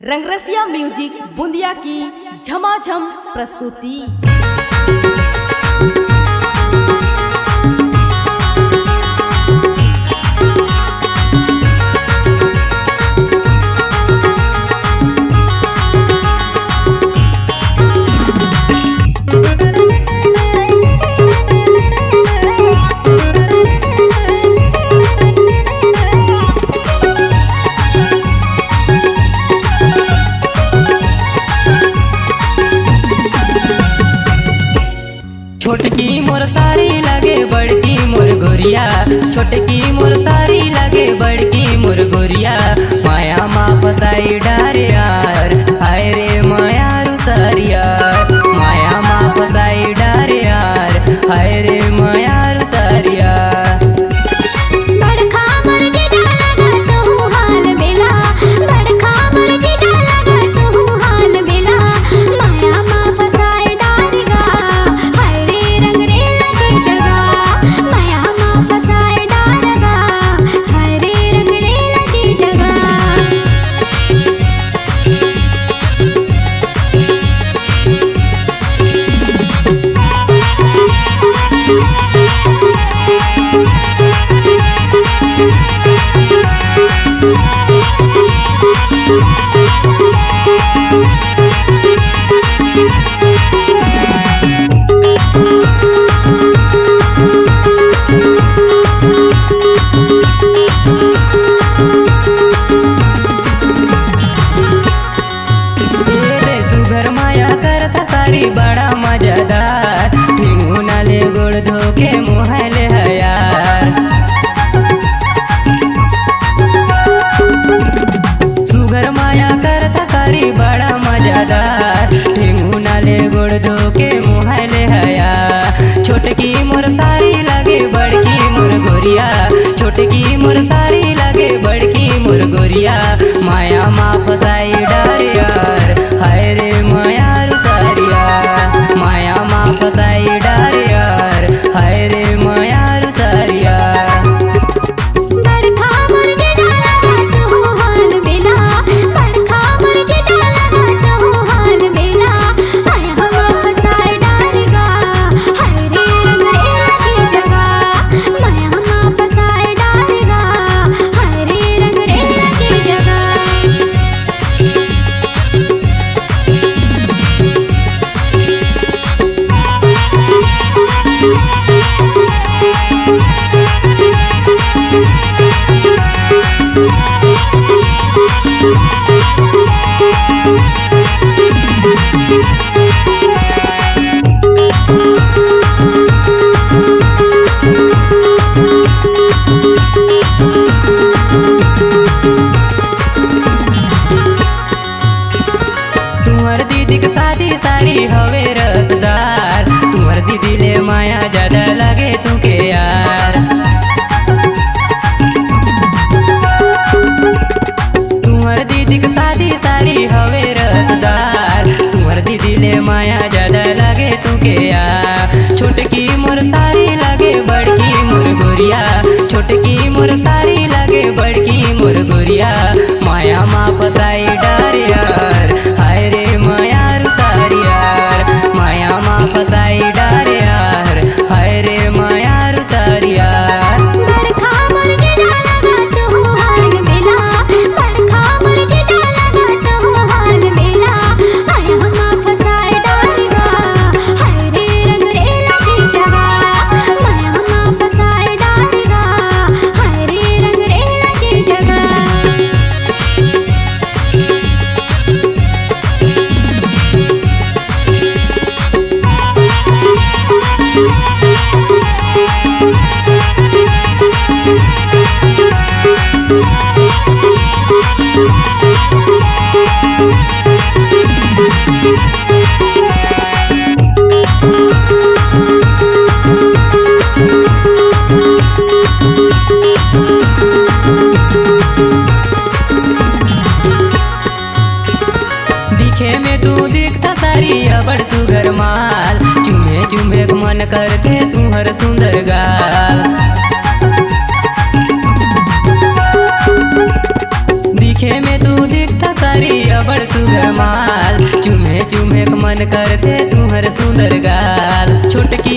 Rang Rasiya music बूंदिया की झमाझम प्रस्तुति। छोटकी मोर तारी लगे बड़की मोर गोरिया, छोटकी मोर तारी लगे बड़की मोर गोरिया। माया माँ फसाई डार यार, हाय रे माया रुसारिया। माया माँ फसाई डार यार, हाय रे माया रुसारिया। बड़ा मजेदार नाले गोड़ धोके मुहले है यार। सुगर माया करता सारी बड़ा मजेदार, नाले गोड़ धोके मुहले है यार। छोटकी मोर सारी लगे बड़की मोर गोरिया, छोटकी मोर सारी लगे बड़की मोर गोरिया। माया माँ फसाई डार यार, हाय रे माया रुसारिया। माया माँ फसाई डार यार, हाय रे माया रुसारिया। तुम्हार दीदी के शादी सारी हवे रसदार, तुम्हार दीदी ले माया ज्यादा लगे तुके यार। तुम्हार दीदी के शादी सारी हवे रसदार, तुम्हार दीदी ले माया ज्यादा लगे तुके यार। छोटकी मोर सारी लगे बड़की मोर गोरिया, छोटकी मोर सारी लगे बड़की मोर गोरिया। माया माँ फसाई डार यार, हाय रे माया रुसारिया। माया माँ फसाई डार यार, हाय रे माया रुसारिया। दिखे में तू दिखता सारी अबड़ सुगर माल, चुमे चुमे मन करके तुहर सुंदर गाल। दिखे में तू दिखता सारी अबड़ माल चुमे चुमे के मन करते तुहर सुंदर गाल छोटकी